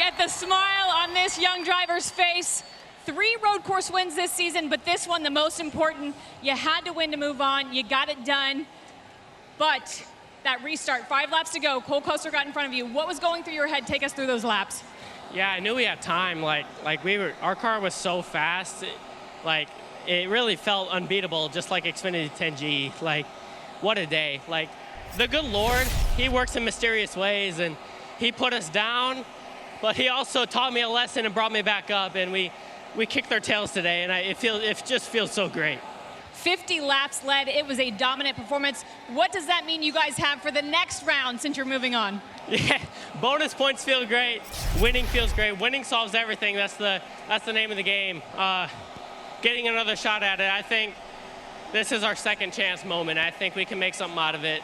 at the smile on this young driver's face. 3 road course wins this season, but this one, the most important. You had to win to move on. You got it done. But that restart, 5 laps to go. Cole Custer got in front of you. What was going through your head? Take us through those laps. Yeah, I knew we had time. Our car was so fast. It really felt unbeatable, just like Xfinity 10G. Like, what a day. Like, the good Lord, he works in mysterious ways, and he put us down, but he also taught me a lesson and brought me back up, and we kicked our tails today, and it just feels so great. 50 laps led. It was a dominant performance. What does that mean you guys have for the next round since you're moving on? Yeah, bonus points feel great. Winning feels great. Winning solves everything. That's the name of the game. Getting another shot at it, I think this is our second chance moment. I think we can make something out of it.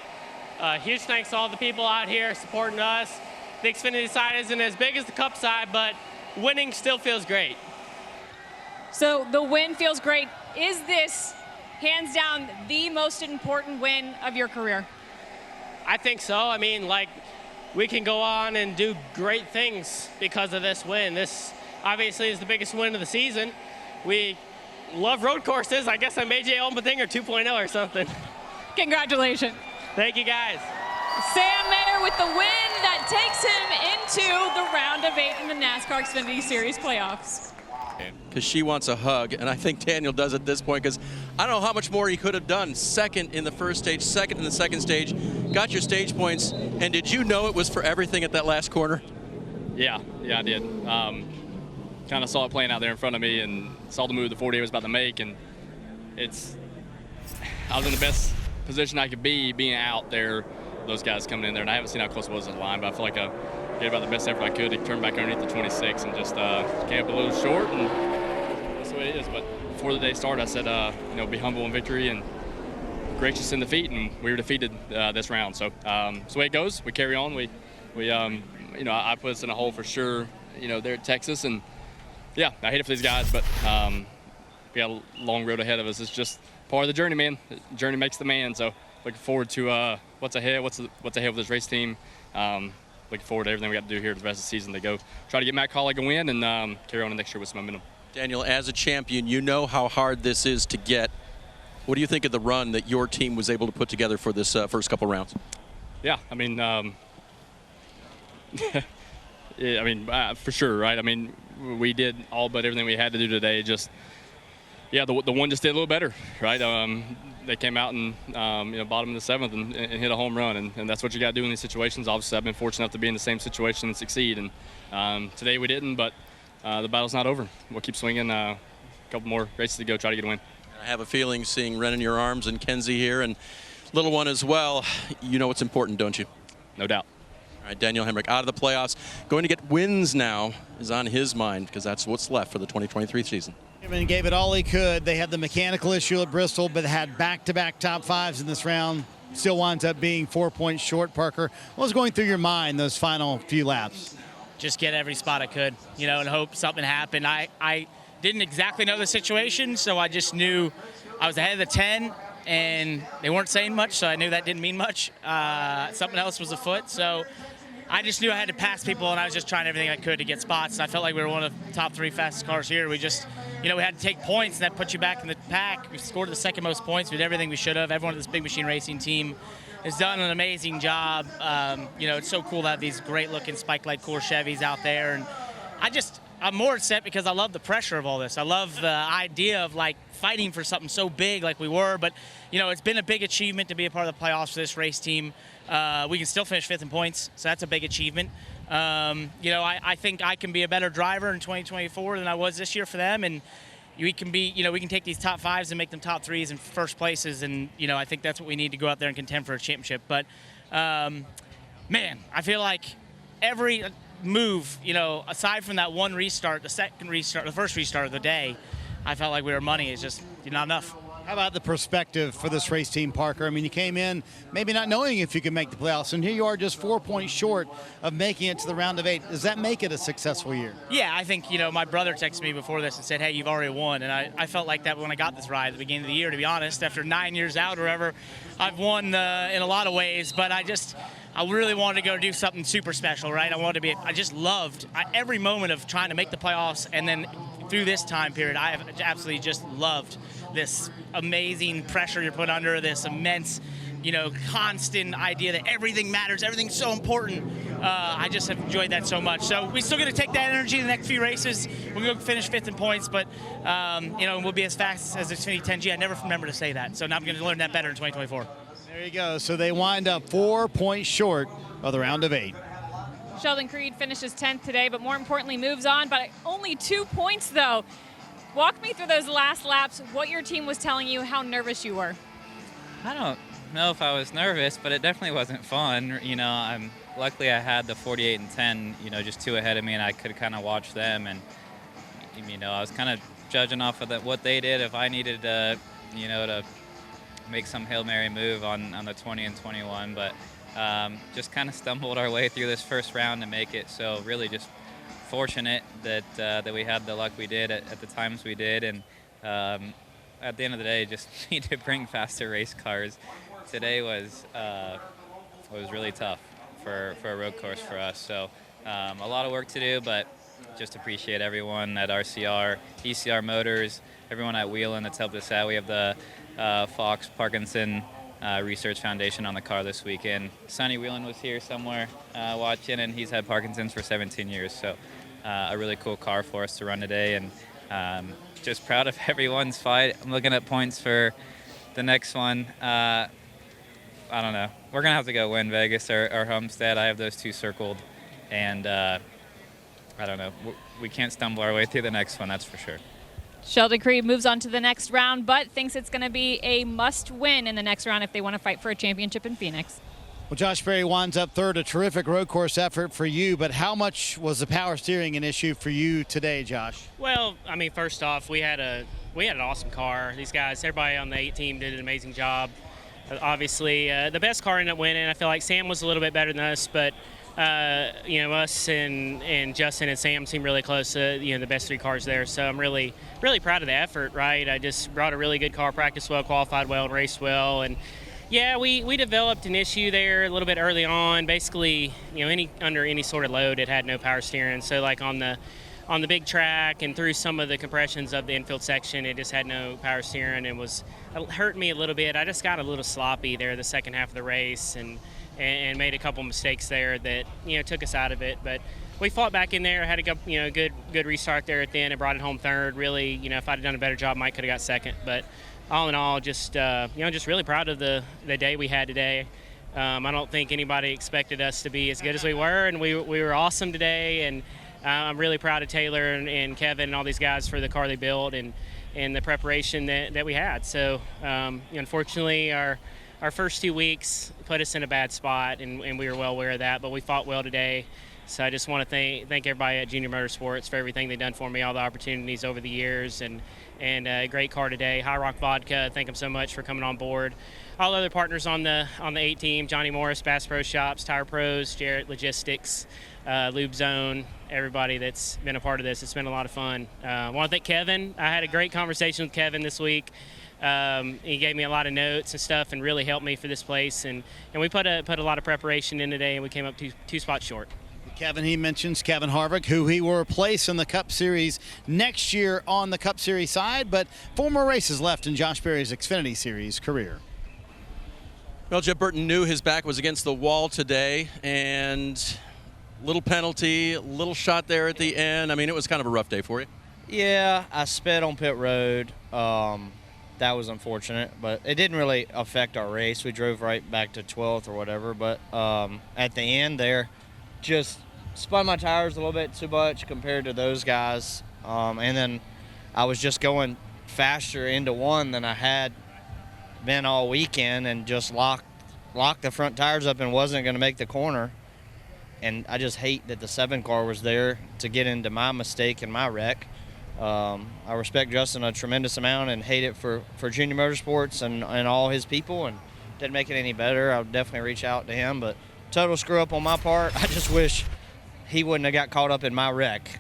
Huge thanks to all the people out here supporting us. The Xfinity side isn't as big as the Cup side, but winning still feels great. So the win feels great. Is this, hands down, the most important win of your career? I think so. I mean, we can go on and do great things because of this win. This obviously is the biggest win of the season. We love road courses. I guess I'm AJ Allmendinger 2.0 or something. Congratulations. Thank you, guys. Sam Mayer with the win that takes him into the round of 8 in the NASCAR Xfinity Series playoffs. Because she wants a hug, and I think Daniel does at this point, because I don't know how much more he could have done. Second in the first stage, second in the second stage, got your stage points, and did you know it was for everything at that last corner? Yeah, I did. Kind of saw it playing out there in front of me and saw the move the 48 was about to make, and I was in the best position I could be being out there, those guys coming in there, and I haven't seen how close it was to the line, but I feel like I gave about the best effort I could to turn back underneath the 26 and just came up a little short, and that's the way it is. But before the day started, I said, be humble in victory and gracious in defeat, and we were defeated this round. So that's the way it goes. We carry on. I put us in a hole for sure, there at Texas, and yeah, I hate it for these guys, but we got a long road ahead of us. It's just part of the journey, man. The journey makes the man. So looking forward to what's ahead. What's ahead with this race team. Looking forward to everything we got to do here the rest of the season to go try to get Matt Collig a win and carry on the next year with some momentum. Daniel, as a champion, you know how hard this is to get. What do you think of the run that your team was able to put together for this first couple rounds? Yeah, I mean, for sure, right? I mean, we did all but everything we had to do today. Just, yeah, the one just did a little better, right? They came out and bottom of the 7th and hit a home run, and that's what you got to do in these situations. Obviously, I've been fortunate enough to be in the same situation and succeed, and today we didn't, but the battle's not over. We'll keep swinging. A couple more races to go, try to get a win. I have a feeling seeing Ren in your arms and Kenzie here and little one as well, you know what's important, don't you? No doubt. All right, Daniel Hemric out of the playoffs. Going to get wins now is on his mind because that's what's left for the 2023 season. And gave it all he could. They had the mechanical issue at Bristol, but had back-to-back top 5s in this round. Still winds up being 4 points short. Parker, what was going through your mind those final few laps? Just get every spot I could, and hope something happened. I didn't exactly know the situation, so I just knew I was ahead of the 10, and they weren't saying much, so I knew that didn't mean much. Something else was afoot, so I just knew I had to pass people, and I was just trying everything I could to get spots. And I felt like we were one of the top 3 fastest cars here. We just, we had to take points, and that put you back in the pack. We scored the second most points. We did everything we should have. Everyone in this Big Machine Racing team has done an amazing job. It's so cool to have these great-looking Spike-Light core Chevys out there. And I'm more upset because I love the pressure of all this. I love the idea of, fighting for something so big like we were. But, it's been a big achievement to be a part of the playoffs for this race team. We can still finish 5th in points, so that's a big achievement. I think I can be a better driver in 2024 than I was this year for them, and we can be, we can take these top 5s and make them top 3s and first places, and I think that's what we need to go out there and contend for a championship. But man, I feel like every move, aside from that one restart, the first restart of the day, I felt like we were money. It's just not enough. How about the perspective for this race team, Parker? I mean, you came in maybe not knowing if you could make the playoffs, and here you are just 4 points short of making it to the round of 8. Does that make it a successful year? Yeah, I think, my brother texted me before this and said, hey, you've already won. And I felt like that when I got this ride at the beginning of the year, to be honest. After 9 years out or whatever, I've won in a lot of ways. But I really wanted to go do something super special, right? I just loved every moment of trying to make the playoffs, and then through this time period, I have absolutely just loved this amazing pressure you're put under, this immense, constant idea that everything matters, everything's so important. I just have enjoyed that so much. So we still going to take that energy in the next few races. We're going to finish 5th in points, but we'll be as fast as Xfinity 10G. I never remember to say that, so now I'm going to learn that better in 2024. There you go. So they wind up 4 points short of the round of 8. Sheldon Creed finishes 10th today, but more importantly moves on, but only 2 points though. Walk me through those last laps, what your team was telling you, how nervous you were. I don't know if I was nervous, but it definitely wasn't fun. Luckily I had the 48 and 10, just 2 ahead of me, and I could kind of watch them, and I was kind of judging off of what they did. If I needed to, to make some Hail Mary move on the 20 and 21, but just kind of stumbled our way through this first round to make it. So really just fortunate that we had the luck we did at the times we did, and at the end of the day, just need to bring faster race cars. Today was really tough for a road course for us. So a lot of work to do, but just appreciate everyone at RCR, ECR Motors, everyone at Wheeling that's helped us out. We have the Fox Parkinson Research Foundation on the car this weekend. Sonny Wheeling was here somewhere watching, and he's had Parkinson's for 17 years. So a really cool car for us to run today, and just proud of everyone's fight. I'm looking at points for the next one. I don't know. We're going to have to go win Vegas or Homestead. I have those 2 circled, and I don't know. We can't stumble our way through the next one, that's for sure. Sheldon Creed moves on to the next round, but thinks it's going to be a must-win in the next round if they want to fight for a championship in Phoenix. Well, Josh Berry winds up 3rd, a terrific road course effort for you, but how much was the power steering an issue for you today, Josh? Well, first off, we had an awesome car. These guys, everybody on the 8 team did an amazing job. Obviously, the best car ended up winning. I feel like Sam was a little bit better than us, but us and Justin and Sam seem really close to the best 3 cars there. So I'm really, really proud of the effort. Right, I just brought a really good car, practiced well, qualified well, and raced well. And yeah, we developed an issue there a little bit early on. Basically, under any sort of load, it had no power steering. So like on the big track and through some of the compressions of the infield section, it just had no power steering and it hurt me a little bit. I just got a little sloppy there the second half of the race and made a couple mistakes there that took us out of it. But we fought back in there, had a good restart there at the end and brought it home 3rd. Really, if I'd have done a better job, Mike could have got 2nd. But all in all, just really proud of the day we had today. I don't think anybody expected us to be as good as we were, and we were awesome today. And I'm really proud of Taylor and Kevin and all these guys for the car they built and the preparation that we had. So unfortunately, our first 2 weeks put us in a bad spot, and we were well aware of that, but we fought well today. So I just want to thank everybody at Junior Motorsports for everything they've done for me, all the opportunities over the years, and a great car today. High Rock Vodka, thank them so much for coming on board. All other partners on the 8 team, Johnny Morris, Bass Pro Shops, Tire Pros, Jarrett Logistics, Lube Zone, everybody that's been a part of this. It's been a lot of fun. I want to thank Kevin. I had a great conversation with Kevin this week. He gave me a lot of notes and stuff and really helped me for this place. And we put a lot of preparation in today, and we came up 2 spots short. Kevin, he mentions Kevin Harvick, who he will replace in the Cup Series next year on the Cup Series side, but 4 more races left in Josh Berry's Xfinity Series career. Well, Jeff Burton knew his back was against the wall today, and little penalty, little shot there at the end. It was kind of a rough day for you. Yeah, I sped on pit road. That was unfortunate, but it didn't really affect our race. We drove right back to 12th or whatever, but at the end there, just spun my tires a little bit too much compared to those guys, and then I was just going faster into one than I had been all weekend, and just locked the front tires up and wasn't going to make the corner. And I just hate that the 7 car was there to get into my mistake and my wreck. I respect Justin a tremendous amount and hate it for Junior Motorsports and all his people, and didn't make it any better. I'll definitely reach out to him, but total screw up on my part. I just wish he wouldn't have got caught up in my wreck,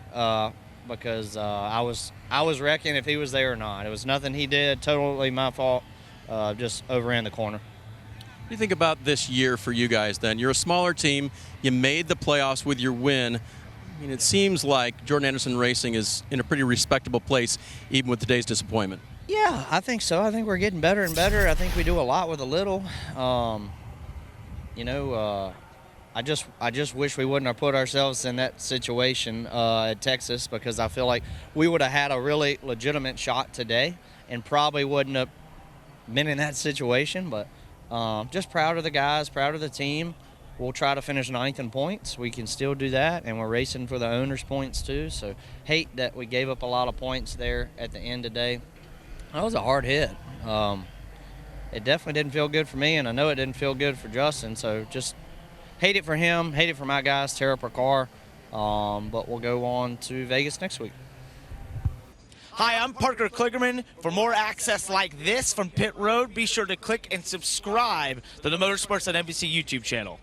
because I was wrecking if he was there or not. It was nothing he did, totally my fault. Just overran the corner. do you think about this year for you guys then? You're a smaller team. You made the playoffs with your win. I mean, it seems like Jordan Anderson Racing is in a pretty respectable place, even with today's disappointment. Yeah, I think so. I think we're getting better and better. I think we do a lot with a little. I just wish we wouldn't have put ourselves in that situation at Texas, because I feel like we would have had a really legitimate shot today and probably wouldn't have been in that situation. But just proud of the guys, proud of the team. We'll try to finish 9th in points. We can still do that, and we're racing for the owners' points too. So hate that we gave up a lot of points there at the end today. That was a hard hit. It definitely didn't feel good for me, and I know it didn't feel good for Justin. So just hate it for him, hate it for my guys, tear up our car. But we'll go on to Vegas next week. Hi, I'm Parker Kligerman. For more access like this from Pit Road, be sure to click and subscribe to the Motorsports on NBC YouTube channel.